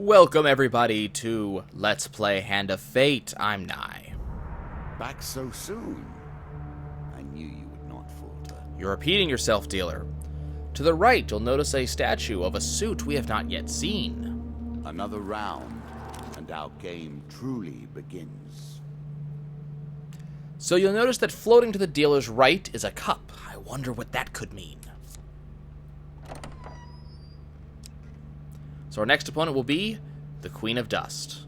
Welcome everybody to Let's Play Hand of Fate. I'm Nye. Back so soon? I knew you would not falter. You're repeating yourself, dealer. To the right, you'll notice a statue of a suit we have not yet seen. Another round, and our game truly begins. So you'll notice that floating to the dealer's right is a cup. I wonder what that could mean. So our next opponent will be the Queen of Dust.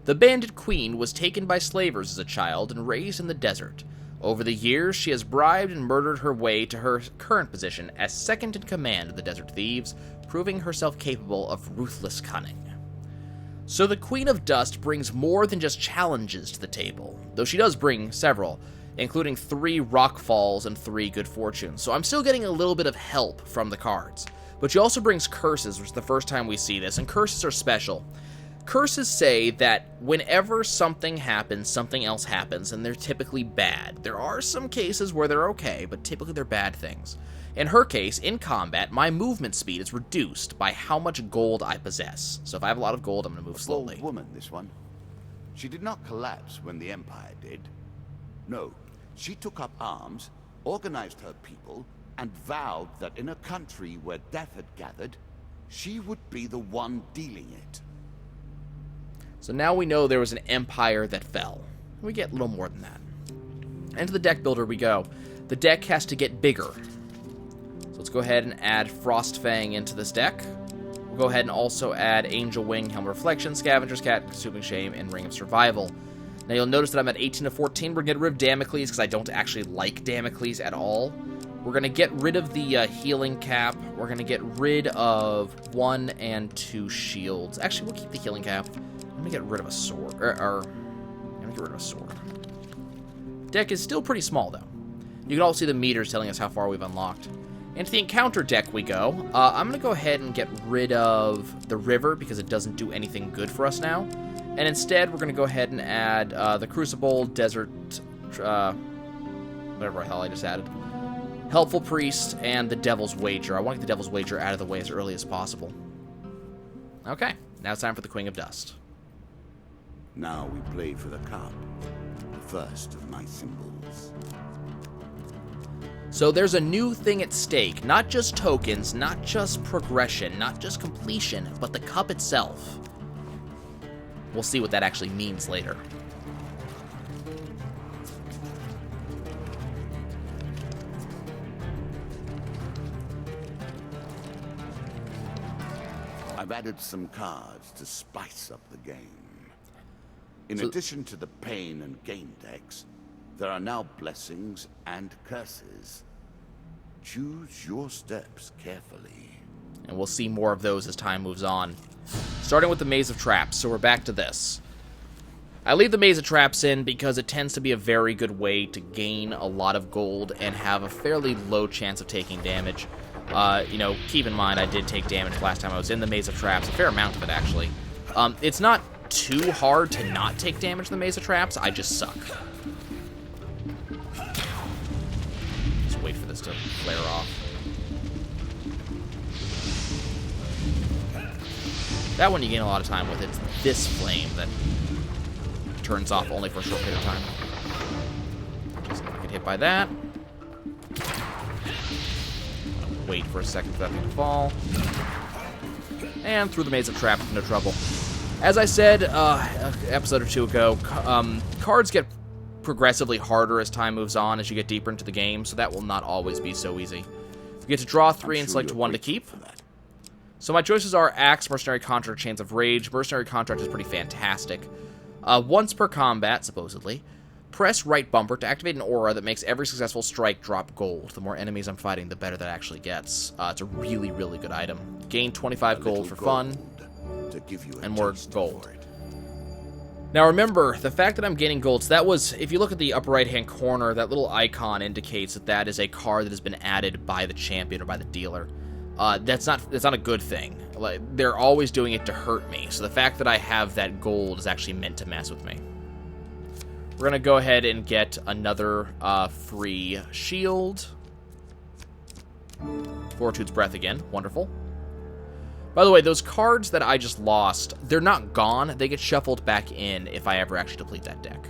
The bandit queen was taken by slavers as a child and raised in the desert. Over the years, she has bribed and murdered her way to her current position as second in command of the Desert Thieves, proving herself capable of ruthless cunning. So the Queen of Dust brings more than just challenges to the table, though she does bring several, including 3 rock falls and 3 good fortunes. So I'm still getting a little bit of help from the cards. But she also brings curses, which is the first time we see this, and curses are special. Curses say that whenever something happens, something else happens, and they're typically bad. There are some cases where they're okay, but typically they're bad things. In her case, in combat, my movement speed is reduced by how much gold I possess. So if I have a lot of gold, I'm going to move slowly. A bold woman, this one. She did not collapse when the Empire did. No, she took up arms, organized her people, and vowed that in a country where death had gathered, she would be the one dealing it. So now we know there was an empire that fell. We get a little more than that. Into the deck builder we go. The deck has to get bigger. So let's go ahead and add Frostfang into this deck. We'll go ahead and also add Angel Wing, Helm of Reflection, Scavenger's Cat, Consuming Shame, and Ring of Survival. Now you'll notice that I'm at 18 to 14. We're going to get rid of Damocles because I don't actually like Damocles at all. We're going to get rid of the healing cap. We're going to get rid of 1 and 2 shields. Actually, we'll keep the healing cap. Let me get rid of a sword. Let me get rid of a sword. Deck is still pretty small, though. You can also see the meters telling us how far we've unlocked. Into the encounter deck we go. I'm going to go ahead and get rid of the river because it doesn't do anything good for us now. And instead, we're going to go ahead and add the Crucible, Desert, whatever the hell I just added. Helpful Priest, and the Devil's Wager. I want to get the Devil's Wager out of the way as early as possible. Okay, now it's time for the Queen of Dust. Now we play for the cup, the first of my symbols. So there's a new thing at stake. Not just tokens, not just progression, not just completion, but the cup itself. We'll see what that actually means later. I've added some cards to spice up the game. In addition to the pain and gain decks, there are now blessings and curses. Choose your steps carefully. And we'll see more of those as time moves on. Starting with the Maze of Traps, so we're back to this. I leave the Maze of Traps in because it tends to be a very good way to gain a lot of gold and have a fairly low chance of taking damage. Keep in mind I did take damage last time I was in the Maze of Traps, a fair amount of it actually. It's not too hard to not take damage in the Maze of Traps, I just suck. Just wait for this to flare off. That one you gain a lot of time with. It's this flame that turns off only for a short period of time. Just not get hit by that. Wait for a second for that thing to fall. And through the Maze of Traps, no trouble. As I said an episode or two ago, cards get progressively harder as time moves on, as you get deeper into the game, so that will not always be so easy. You get to draw 3 and select 1 to keep. So my choices are Axe, Mercenary Contract, Chains of Rage. Mercenary Contract is pretty fantastic. Once per combat, supposedly, press right bumper to activate an aura that makes every successful strike drop gold. The more enemies I'm fighting, the better that actually gets. It's a really, really good item. Gain 25 gold for fun, to give you and more gold. Now remember, the fact that I'm gaining gold, so that was, if you look at the upper right-hand corner, that little icon indicates that that is a card that has been added by the champion or by the dealer. That's not a good thing. Like, they're always doing it to hurt me, so the fact that I have that gold is actually meant to mess with me. We're going to go ahead and get another free shield. Fortitude's Breath again. Wonderful. By the way, those cards that I just lost, they're not gone. They get shuffled back in if I ever actually deplete that deck.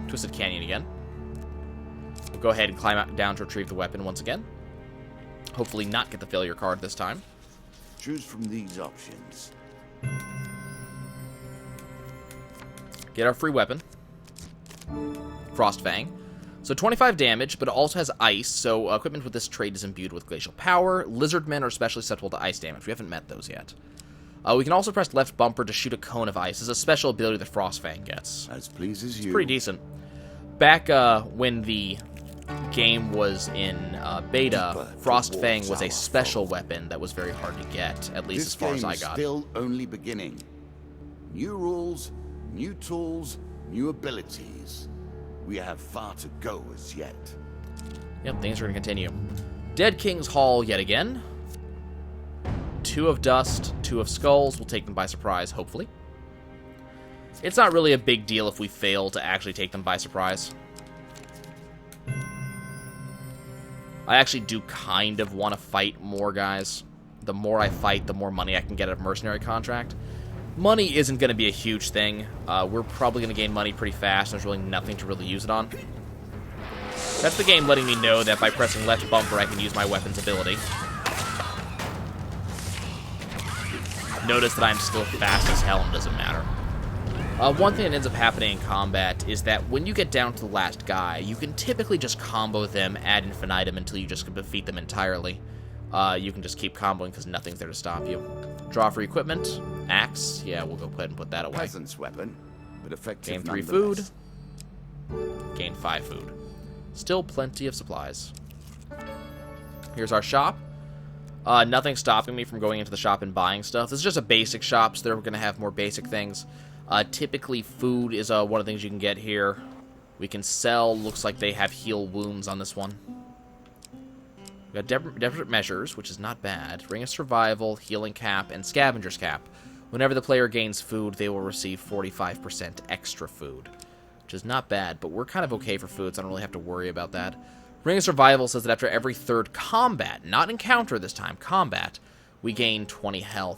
Twisted Canyon again. We'll go ahead and climb out down to retrieve the weapon once again. Hopefully not get the failure card this time. Choose from these options. Get our free weapon. Frostfang. So 25 damage, but it also has ice, so equipment with this trait is imbued with glacial power. Lizardmen are especially susceptible to ice damage. We haven't met those yet. We can also press left bumper to shoot a cone of ice. This is a special ability that Frostfang gets. As pleases you. It's pretty decent. Back when the game was in beta, Frostfang was a special weapon that was very hard to get, at least as far as I got. This game is still only beginning. New rules, new tools, new abilities. We have far to go as yet. Yep, things are going to continue. Dead King's Hall yet again. 2 of Dust, 2 of Skulls. We'll take them by surprise, hopefully. It's not really a big deal if we fail to actually take them by surprise. I actually do kind of want to fight more guys. The more I fight, the more money I can get out of Mercenary Contract. Money isn't going to be a huge thing. We're probably going to gain money pretty fast. There's really nothing to really use it on. That's the game letting me know that by pressing left bumper, I can use my weapon's ability. Notice that I'm still fast as hell and doesn't matter. One thing that ends up happening in combat is that when you get down to the last guy, you can typically just combo them ad infinitum until you just defeat them entirely. You can just keep comboing because nothing's there to stop you. Draw for equipment. Axe. Yeah, we'll go ahead and put that away. Peasant's weapon, but effective. Gain 3 food. Gain 5 food. Still plenty of supplies. Here's our shop. Nothing stopping me from going into the shop and buying stuff. This is just a basic shop, so they're going to have more basic things. Typically, food is one of the things you can get here. We can sell. Looks like they have heal wounds on this one. We got Desperate Measures, which is not bad. Ring of Survival, Healing Cap, and Scavenger's Cap. Whenever the player gains food, they will receive 45% extra food, which is not bad, but we're kind of okay for food, so I don't really have to worry about that. Ring of Survival says that after every third combat, not encounter this time, combat, we gain 20 health.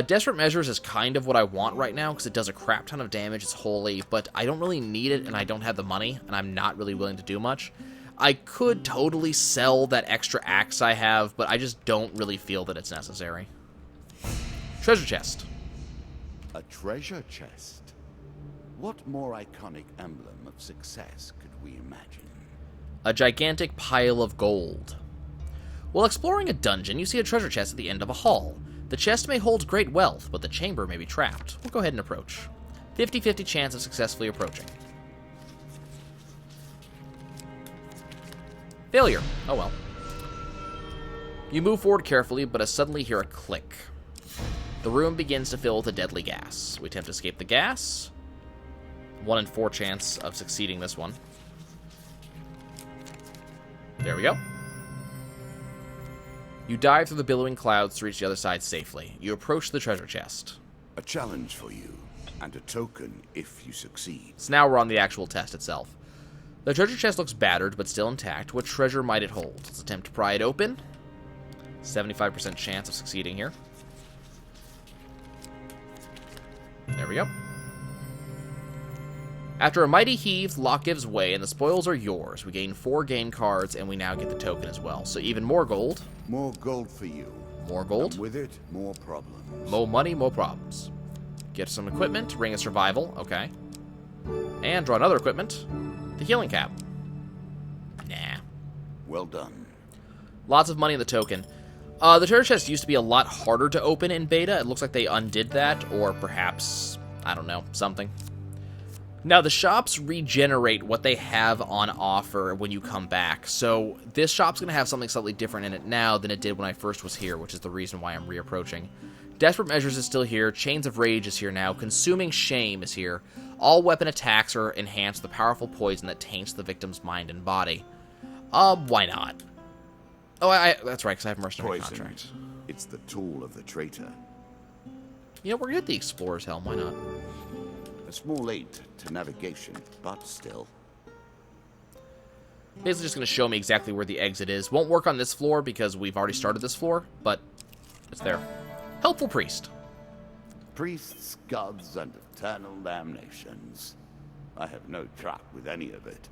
Desperate Measures is kind of what I want right now, because it does a crap ton of damage, it's holy, but I don't really need it, and I don't have the money, and I'm not really willing to do much. I could totally sell that extra axe I have, but I just don't really feel that it's necessary. Treasure chest. A treasure chest? What more iconic emblem of success could we imagine? A gigantic pile of gold. While exploring a dungeon, you see a treasure chest at the end of a hall. The chest may hold great wealth, but the chamber may be trapped. We'll go ahead and approach. 50-50 chance of successfully approaching. Failure. Oh well. You move forward carefully, but suddenly hear a click. The room begins to fill with a deadly gas. We attempt to escape the gas. 1 in 4 chance of succeeding this one. There we go. You dive through the billowing clouds to reach the other side safely. You approach the treasure chest. A challenge for you, and a token if you succeed. So now we're on the actual test itself. The treasure chest looks battered, but still intact. What treasure might it hold? Let's attempt to pry it open. 75% chance of succeeding here. There we go. After a mighty heave, the lock gives way, and the spoils are yours. We gain 4 game cards, and we now get the token as well. So even more gold. More gold for you. More gold. And with it, more problems. More money, more problems. Get some equipment. Ring of Survival. Okay. And draw another equipment. The Healing Cap. Nah. Well done. Lots of money in the token. The treasure chest used to be a lot harder to open in beta. It looks like they undid that, or perhaps, I don't know, something. Now, the shops regenerate what they have on offer when you come back, so this shop's going to have something slightly different in it now than it did when I first was here, which is the reason why I'm reapproaching. Desperate Measures is still here, Chains of Rage is here now, Consuming Shame is here. All weapon attacks are enhanced with the powerful poison that taints the victim's mind and body. Why not? Oh, that's right, because I have Mercenary Contract. It's the tool of the traitor. You know, we're good at the Explorer's Helm, why not? A small aid to navigation, but still. Basically just going to show me exactly where the exit is. Won't work on this floor because we've already started this floor, but it's there. Helpful priest. Priests, gods, and eternal damnations. I have no truck with any of it.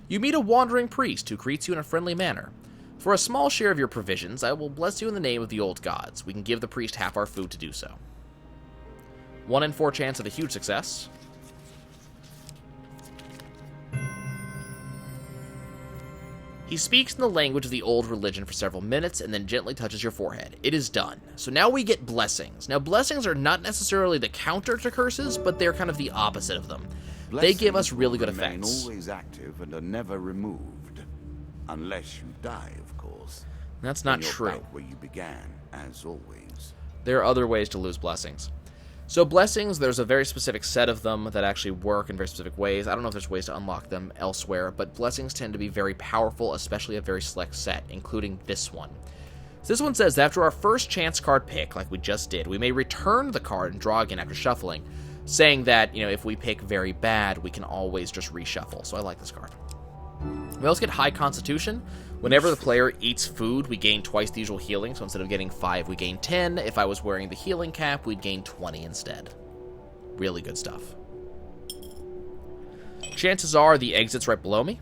You meet a wandering priest who greets you in a friendly manner. For a small share of your provisions, I will bless you in the name of the old gods. We can give the priest half our food to do so. 1 in 4 chance of a huge success. He speaks in the language of the old religion for several minutes and then gently touches your forehead. It is done. So now we get blessings. Now, blessings are not necessarily the counter to curses, but they're kind of the opposite of them. They give us really good remain effects. Always active and are never removed. Unless you die, of course. That's not Then you're true. back where you began, as always. There are other ways to lose blessings. So blessings, there's a very specific set of them that actually work in very specific ways. I don't know if there's ways to unlock them elsewhere, but blessings tend to be very powerful, especially a very select set, including this one. So this one says that after our first chance card pick, like we just did, we may return the card and draw again after shuffling, saying that, if we pick very bad, we can always just reshuffle. So I like this card. We also get High Constitution. Whenever the player eats food, we gain twice the usual healing, so instead of getting 5, we gain 10. If I was wearing the healing cap, we'd gain 20 instead. Really good stuff. Chances are the exit's right below me.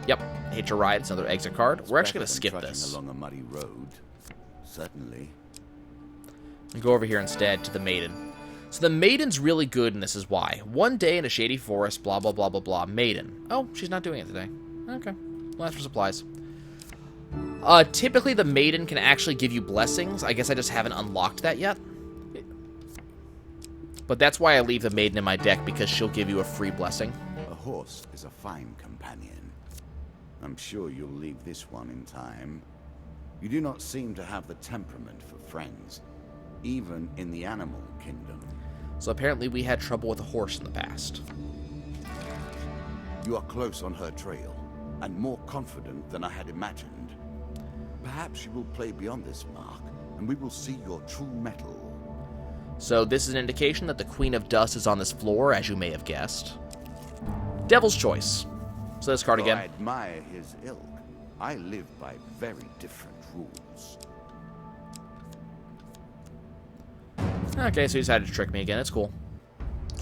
Yep, Hitch a Ride, it's another exit card. We're actually going to skip this. Along a muddy road. Certainly. And go over here instead to the Maiden. So the Maiden's really good, and this is why. One day in a shady forest, blah, blah, blah, blah, blah. Maiden. Oh, she's not doing it today. Okay. Last for supplies. Typically, the Maiden can actually give you blessings. I guess I just haven't unlocked that yet. But that's why I leave the Maiden in my deck, because she'll give you a free blessing. A horse is a fine companion. I'm sure you'll leave this one in time. You do not seem to have the temperament for friends, even in the animal kingdom. So apparently we had trouble with a horse in the past. You are close on her trail, and more confident than I had imagined. Perhaps you will play beyond this mark, and we will see your true mettle. So this is an indication that the Queen of Dust is on this floor, as you may have guessed. Devil's Choice. So this card Though again. I admire his ilk, I live by very different rules. Okay, so he decided to trick me again. It's cool.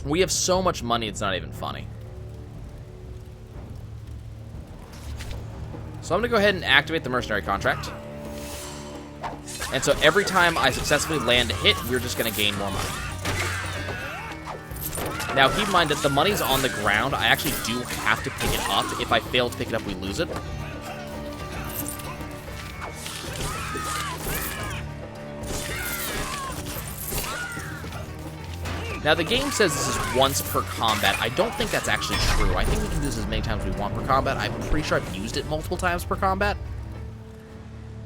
We have so much money, it's not even funny. So I'm going to go ahead and activate the mercenary contract. And so every time I successfully land a hit, we're just going to gain more money. Now, keep in mind that the money's on the ground. I actually do have to pick it up. If I fail to pick it up, we lose it. Now, the game says this is once per combat. I don't think that's actually true. I think we can do this as many times as we want per combat. I'm pretty sure I've used it multiple times per combat.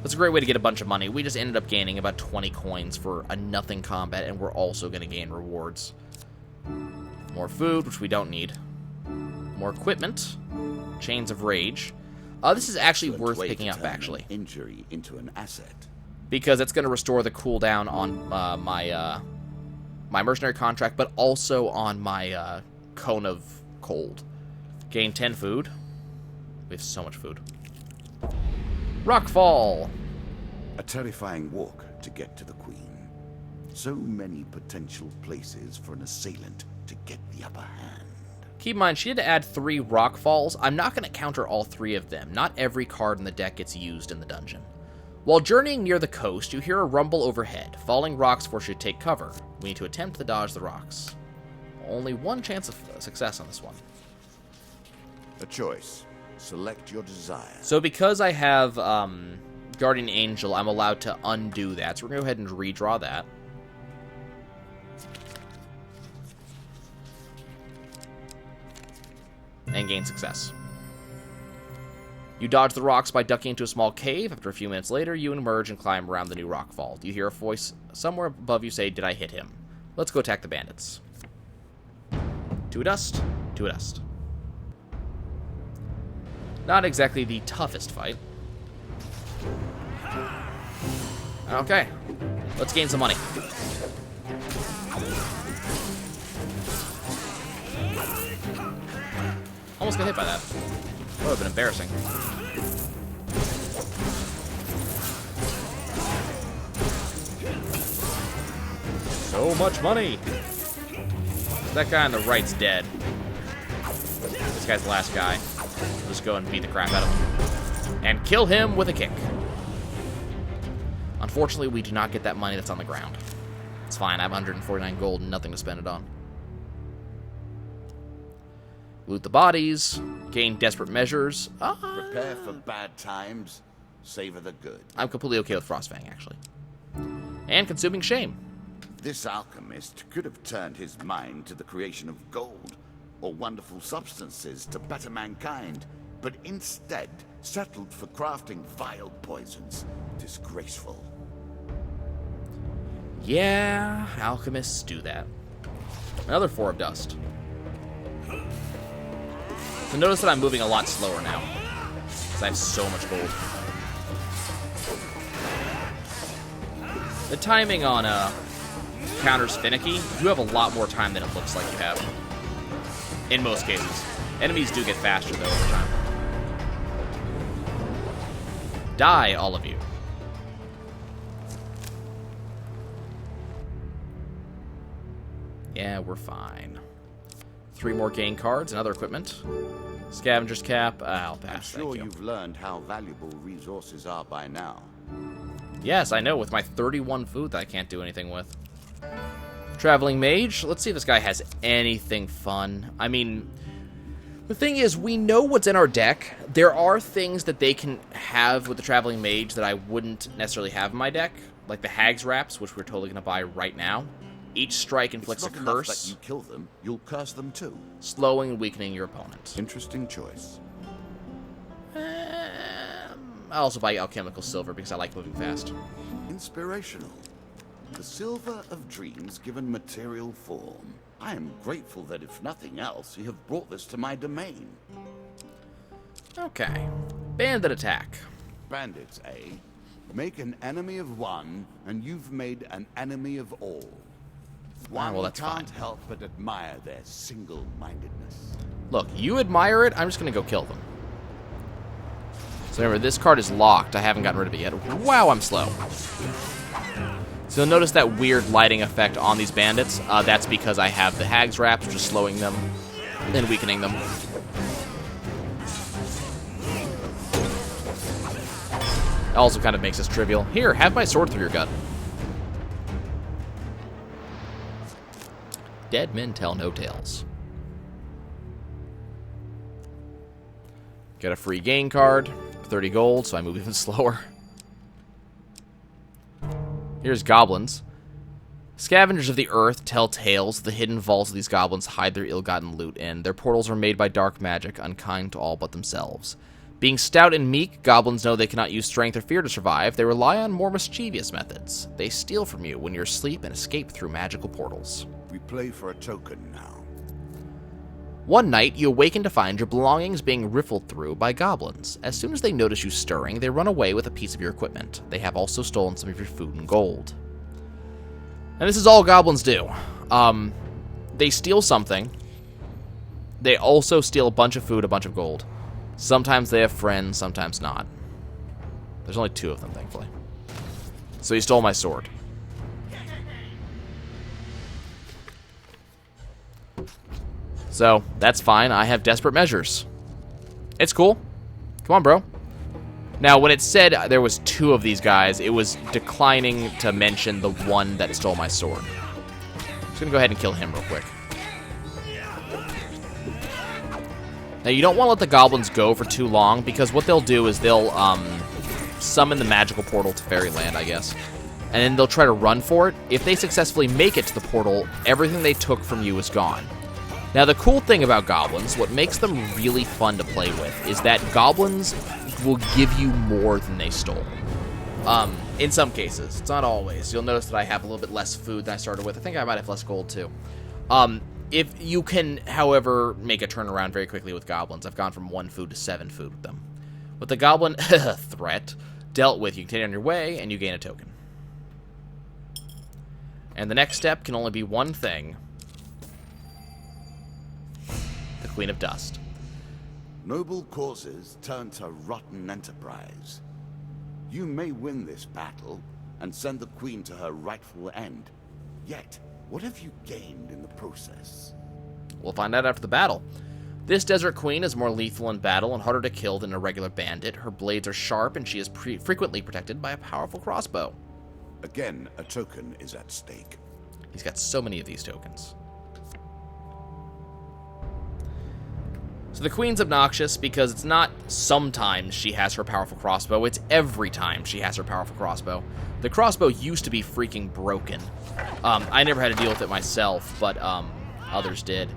That's a great way to get a bunch of money. We just ended up gaining about 20 coins for a nothing combat, and we're also going to gain rewards. More food, which we don't need. More equipment. Chains of Rage. This is actually Good worth way picking to up, turn an actually. Injury into an asset. Because it's going to restore the cooldown on my mercenary contract, but also on my Cone of Cold. Gain 10 food. We have so much food. Rockfall. A terrifying walk to get to the Queen. So many potential places for an assailant to get the upper hand. Keep in mind, she did add 3 Rockfalls. I'm not going to counter all 3 of them. Not every card in the deck gets used in the dungeon. While journeying near the coast, you hear a rumble overhead. Falling rocks force you to take cover. We need to attempt to dodge the rocks. Only 1 chance of success on this one. A choice. Select your desire. So because I have Guardian Angel, I'm allowed to undo that. So we're going to go ahead and redraw that. And gain success. You dodge the rocks by ducking into a small cave. After a few minutes later, you emerge and climb around the new rock fall. You hear a voice somewhere above you say, "Did I hit him?" Let's go attack the bandits. 2 dust, 2 dust. Not exactly the toughest fight. Okay, let's gain some money. Almost got hit by that. That would have been embarrassing. So much money. That guy on the right's dead. This guy's the last guy. Let's go and beat the crap out of him. And kill him with a kick. Unfortunately, we do not get that money that's on the ground. It's fine. I have 149 gold and nothing to spend it on. Loot the bodies. Gain desperate measures. Prepare for bad times. Savor the good. I'm completely okay with Frostfang, actually. And consuming shame. This alchemist could have turned his mind to the creation of gold or wonderful substances to better mankind, but instead settled for crafting vile poisons. Disgraceful. Yeah, alchemists do that. Another 4 of dust. So notice that I'm moving a lot slower now, because I have so much gold. The timing on counters finicky. You have a lot more time than it looks like you have. In most cases. Enemies do get faster, though, over time. Die, all of you. Yeah, we're fine. 3 more gain cards and other equipment. Scavenger's cap. I'll pass. I'm sure Thank you. you've learned how valuable resources are by now. Yes, I know, with my 31 food that I can't do anything with. Traveling Mage. Let's see if this guy has anything fun. I mean, the thing is, we know what's in our deck. There are things that they can have with the Traveling Mage that I wouldn't necessarily have in my deck, like the Hag's Wraps, which we're totally going to buy right now. Each strike inflicts a It's not enough curse, that you kill them, you'll curse them too. slowing and weakening your opponent. Interesting choice. I'll also buy Alchemical Silver because I like moving fast. Inspirational. The silver of dreams given material form. I am grateful that if nothing else, you have brought this to my domain. Okay. Bandit attack. Bandits, eh? Make an enemy of one, and you've made an enemy of all. One well, that's can't fine. help but admire their single-mindedness. Look, you admire it, I'm just going to go kill them. So remember, this card is locked. I haven't gotten rid of it yet. Wow, I'm slow. So you'll notice that weird lighting effect on these bandits. That's because I have the Hag's Wraps, which is slowing them and weakening them. It also kind of makes this trivial. Here, have my sword through your gut. Dead men tell no tales. Get a free gain card. 30 gold, so I move even slower. Here's goblins. Scavengers of the earth tell tales. The hidden vaults of these goblins hide their ill-gotten loot in. Their portals are made by dark magic, unkind to all but themselves. Being stout and meek, goblins know they cannot use strength or fear to survive. They rely on more mischievous methods. They steal from you when you're asleep and escape through magical portals. We play for a token now. One night, you awaken to find your belongings being riffled through by goblins. As soon as they notice you stirring, they run away with a piece of your equipment. They have also stolen some of your food and gold. And this is all goblins do. They steal something. They also steal a bunch of food, a bunch of gold. Sometimes they have friends, sometimes not. There's only 2 of them, thankfully. So he stole my sword. So, that's fine. I have desperate measures. It's cool. Come on, bro. Now, when it said there was 2 of these guys, it was declining to mention the one that stole my sword. I'm just gonna go ahead and kill him real quick. Now, you don't want to let the goblins go for too long, because what they'll do is they'll summon the magical portal to Fairyland, I guess. And then they'll try to run for it. If they successfully make it to the portal, everything they took from you is gone. Now, the cool thing about goblins, what makes them really fun to play with, is that goblins will give you more than they stole. In some cases. It's not always. You'll notice that I have a little bit less food than I started with. I think I might have less gold, too. If you can, however, make a turnaround very quickly with goblins. I've gone from 1 food to 7 food with them. With the goblin threat dealt with, you continue on your way, and you gain a token. And the next step can only be one thing. The Queen of Dust. Noble causes turn to rotten enterprise. You may win this battle and send the Queen to her rightful end. Yet, what have you gained in the process? We'll find out after the battle. This Desert Queen is more lethal in battle and harder to kill than a regular bandit. Her blades are sharp, and she is frequently protected by a powerful crossbow. Again, a token is at stake. He's got so many of these tokens. So the Queen's obnoxious because it's not sometimes she has her powerful crossbow, it's every time she has her powerful crossbow. The crossbow used to be freaking broken. I never had to deal with it myself, but others did.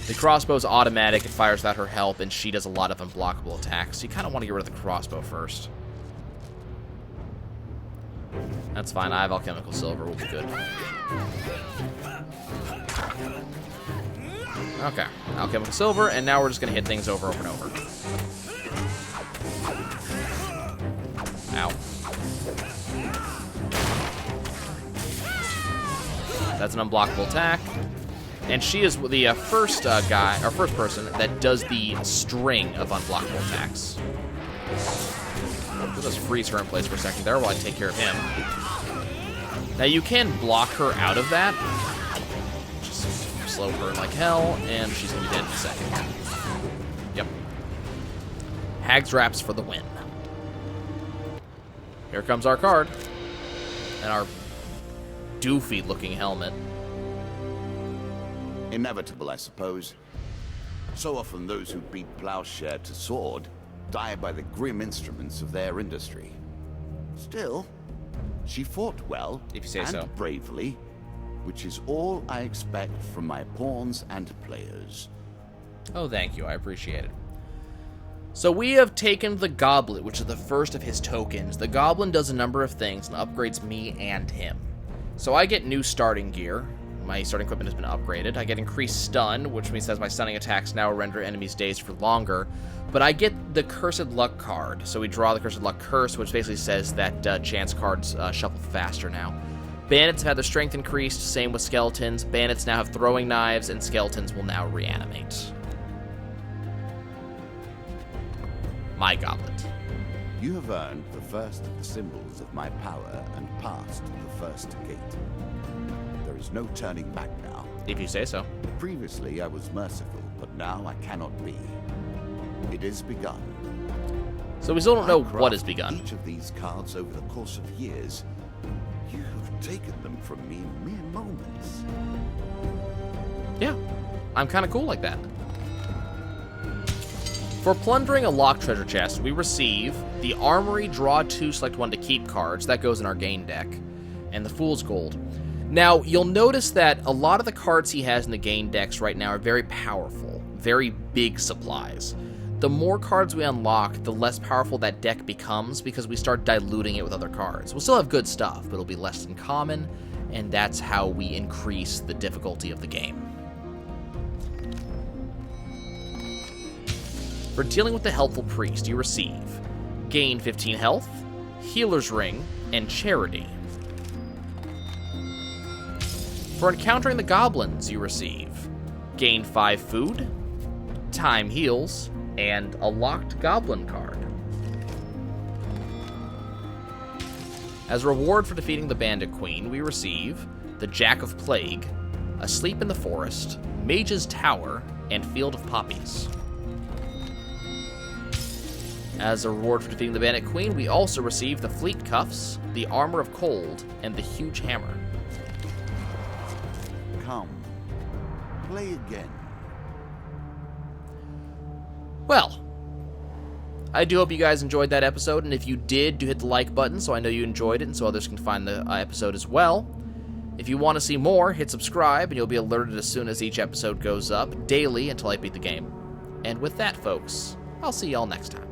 The crossbow's automatic, it fires without her help, and she does a lot of unblockable attacks, so you kind of want to get rid of the crossbow first. That's fine, I have alchemical silver, we'll be good. Okay, alchemical silver, and now we're just going to hit things over and over. Ow. That's an unblockable attack. And she is the first person that does the string of unblockable attacks. We'll just freeze her in place for a second there while I take care of him. Now you can block her out of that. Just slow her like hell, and she's gonna be dead in a second. Yep. Hag's Raps for the win. Here comes our card. And our doofy-looking helmet. Inevitable, I suppose. So often those who beat plowshare to sword die by the grim instruments of their industry. Still, she fought well if you say and so. bravely, which is all I expect from my pawns and players. Oh, thank you. I appreciate it. So we have taken the Goblet, which is the first of his tokens. The Goblin does a number of things and upgrades me and him. So I get new starting gear. My starting equipment has been upgraded. I get increased stun, which means that my stunning attacks now render enemies dazed for longer. But I get the Cursed Luck card. So we draw the Cursed Luck Curse, which basically says that chance cards shuffle faster now. Bandits have had their strength increased, same with skeletons. Bandits now have throwing knives, and skeletons will now reanimate. My Goblet. You have earned the first of the symbols of my power and passed the first gate. There is no turning back now. If you say so. Previously I was merciful, but now I cannot be. It is begun. So we still don't know I what has crafted begun. Each of these cards over the course of years. You have taken them from me in mere moments. Yeah, I'm kind of cool like that. For plundering a locked treasure chest, we receive the Armory Draw 2 Select 1 to Keep cards. That goes in our gain deck. And the Fool's Gold. Now, you'll notice that a lot of the cards he has in the gain decks right now are very powerful. Very big supplies. The more cards we unlock, the less powerful that deck becomes because we start diluting it with other cards. We'll still have good stuff, but it'll be less than common, and that's how we increase the difficulty of the game. For dealing with the Helpful Priest, you receive gain 15 health, Healer's Ring, and Charity. For encountering the goblins, you receive gain 5 food, time heals, and a locked goblin card. As a reward for defeating the Bandit Queen, we receive the Jack of Plague, Asleep in the Forest, Mage's Tower, and Field of Poppies. As a reward for defeating the Bandit Queen, we also receive the Fleet Cuffs, the Armor of Cold, and the Huge Hammer. Come, play again. Well, I do hope you guys enjoyed that episode, and if you did, do hit the like button so I know you enjoyed it and so others can find the episode as well. If you want to see more, hit subscribe, and you'll be alerted as soon as each episode goes up, daily until I beat the game. And with that, folks, I'll see y'all next time.